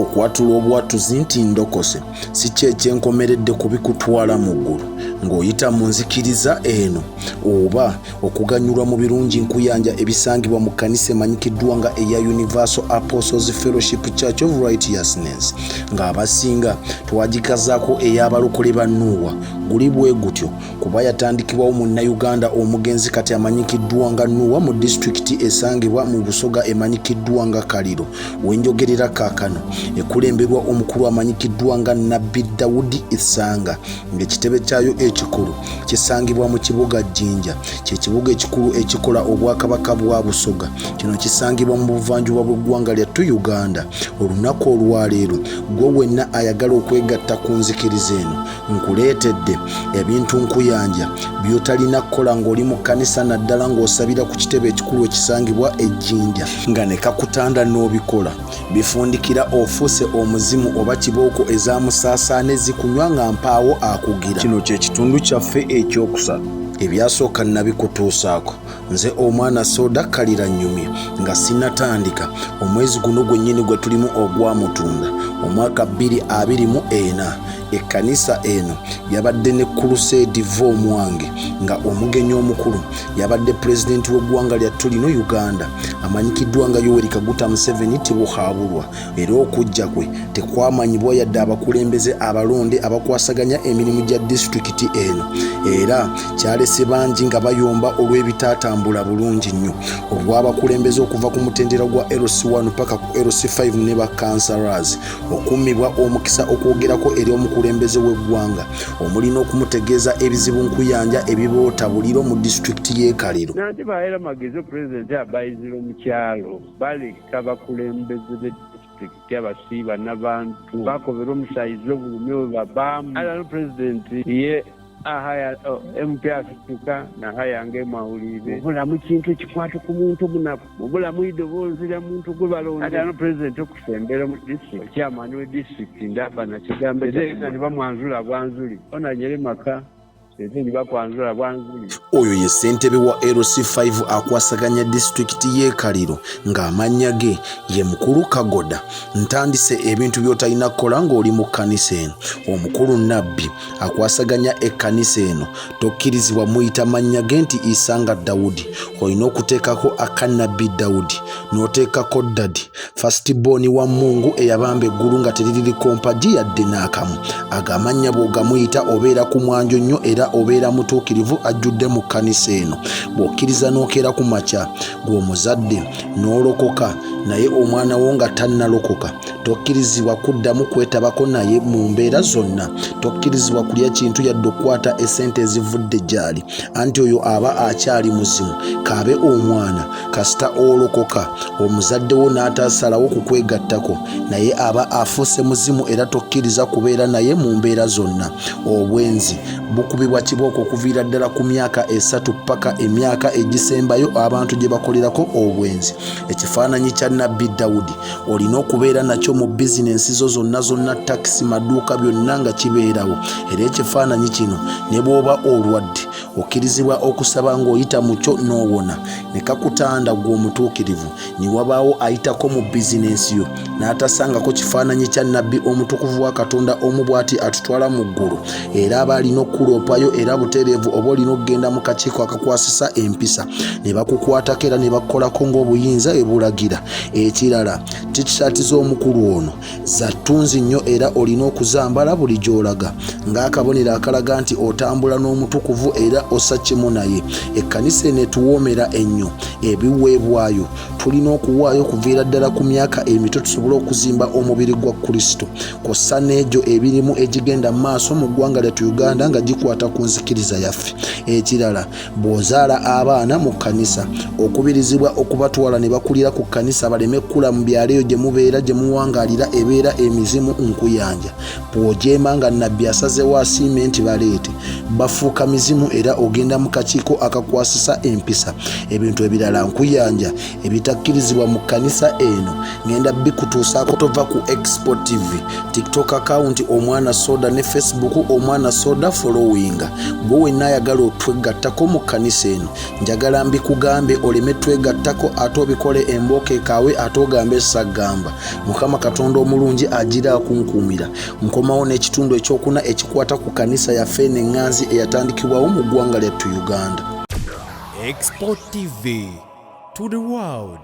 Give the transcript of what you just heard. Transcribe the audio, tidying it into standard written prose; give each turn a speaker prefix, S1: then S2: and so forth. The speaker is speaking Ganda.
S1: okwatula obwatuzi nti ndokose si kyekyenkomeredde kubikutwala mu ggulu ng'oyita mu nzikiriza eno oba okuganyulwa mu birungi nkuyanja ebisangibwa mu kkanisa emanyikiddwa nga eya Universal Apostles Fellowship Church of Righteousness ng'abasinga twagikazaako ey'abalokole ba Nuuwa guli bwe gutyo kuba yatandikibwawo munnayuganda omugenzi kati amanyikiddwa nga Nuuwa mu disitulikiti esangibwa mu Busoga emanyikiddwa nga Kaliro wenjogerera kaakano ekulemberwa omukulu amanyikiddwa nga Nabbi Dawudi Isanga ng'ekitebe kyayo ekikulu kisangibwa mu kibuga Jinja ky'ekibuga ekikulu ekikola obwakabaka bwa Busoga kino kisangibwa mu buvanjuba bw'eggwanga lyattu Uganda olunaku olwaleero gwe wenna ayagala okwegatta ku nzikiriza eno nkuleetedde ebintu nkuyanja by'otalina kukola ng'oli mu kkanisa naddala ng'osabira ku kitebe ekikulu ekisangibwa ejjinja nga ne kakutanda n'obikola bifundikira ofuuse omuzimu oba kibooko ezaamusaasaane zikunywa nga mpaawo akugira kino kyekitundu kyaffe ekyokusatu ebyasooka nabikutuusaako nze omwana Soda Kalira Nyumya nga sinatandika omwezi guno gwennyini gwe tulimu ogwamutunda omwaka 2024 ekkanisa eno yabadde ne Crusade Vomwange nga omugenyi omukulu yabadde pulezidenti w'eggwanga lyattu lino Uganda amanyikiddwa nga Yoweri Kaguta Museveni tibuhaabulwa era okujja kwe tekwamanyibwa yadde abakulembeze abalonde abakwasaganya emirimu gya disitulikiti eno era kyalese bangi nga bayomba olw'ebitatambula bulungi nnyo olw'abakulembeze okuva ku mutendera gwa LC1 paka ku LC5 ne bakansalas okummibwa omukisa okwogerako eri omukulembeze w'eggwanga omulina okumutegeeza ebizibu nkuyanja ebiboota buliro mu disitulikiti y'e Kaliro
S2: nanti baayera magezi pulezidenti abayizira mu kyalo baleka bakulembeze b'edisitulikiti abasiiba n'abantu bakobera omusayizi obulumi bwe babaamu alano pulezidenti ye ahaya MP afituka na hayange mawulire obulamu kintu ekikwata ku muntu omunaku obulamu idoboozi lya muntu gwe balonde ate ano pulezidenti okusembera mu disitulikiti kyamaani w'edisitulikiti ndaba nakigambo era ne bamwanzula bwanzuli onanyere maka
S1: oyo ye ssentebe wa LC5 akwasaganya disitulikiti y'e Kaliro ng'amannya ge ye mukulu Kagoda ntandise ebintu by'otalina kukola ng'oli mu kkanisa eno omukulu Nabbi akwasaganya ekkanisa eno tokkirizibwa muyita mannya ge nti Isanga Dawudi olina okuteekako aka Nabbi Dawudi n'oteekako Dadi Firstborn wa Mungu eyabamba eggulu nga teririko mpagi yadde n'akamu agamannya bw'ogamuyita obeera ku mwanjo nnyo era obeera mutuukirivu ajjudde mu kkanisa eno bw'okkiriza n'okeera ku makya gw'omuzadde n'olokoka naye omwana wo nga tannalokoka tokkirizibwa kuddamu kwetabako naye mu mbeera zonna tokkirizibwa kulya kintu yadde okukwata essente ezivudde gy'ali anti oyo aba akyali muzimu kaabe omwana kasita olokoka omuzadde wo n'ataasalawo kukwegattako naye aba afuuse muzimu era tokkiriza kubeera naye mu mbeera zonna obwenzi bukubibwa kibooko okuviira ddala ku myaka 3 paka emyaka egisembayo abantu gye bakolerako obwenzi ekifaananyi kya Nabbi Dawudi olina okubeera nakyo mu bizinensi zo zonna takisi maduuka byonna nga kibeerawo era ekifaananyi kino ne bw'oba olwadde okkirizibwa okusaba ng'oyita mu kyo n'owona ne kakutanda gw'omutuukirivu ne wabaawo ayitako mu bizinensi yo n'atasangako kifaananyi kya Nabbi omutukuvu wa Katonda omu bw'ati atutwala mu ggulu era aba alina okukuloopayo era butereevu oba olina okugenda mu kakiiko akakwasisa empisa ne bakukwatako era ne bakukolako ng'obuyinza ebulagira ekirala tikishaati z'omukulu ono za ttunzi nnyo era olina okuzambala buli gy'olaga ng'akabonero akalaga nti otambula n'omutukuvu era ossa kimu naye ekkanisa eno etuwoomera ennyo ebiweebwayo tulina okuwaayo kuviira ddala ku myaka emito tusobole okuzimba omubiri gwa Kristo kw'ossa n'egyo ebirimu egigenda mu maaso mu ggwanga lyattu Uganda nga gikwata ku nzikiriza yaffe ekirala bw'ozaala abaana mu kkanisa okubirizibwa okubatwala ne bakulira ku kkanisa baleme kkula mu byalo eyo gye mubeera gye muwangaalira ebeera emizimu nkuyanja bw'ojeema nga Nabbi asazeewo asiime nti baleete bafuuka mizimu era ogenda mu kakiiko akakwasisa empisa ebintu ebirala nkuyanja ebitakkirizibwa mu kkanisa eno ngenda bikutuusaako tova ku Expo TV TikTok account Omwana Soda ne Facebook Omwana Soda for followinga gwe wenna ayagala otwegattako mu kkanisa eno njagala mbikugambe oleme twegattako ate obikole embooke kaawe ate ogambe saggamba mukama katonda omulungi agira akunkuumira nkomawo n'ekitundu ekyokuna ekikwata ku kkanisa yaffe n'eŋŋanzi eyatandikibwawo mu ggwanga lyattu Uganda.
S3: Export TV to the world.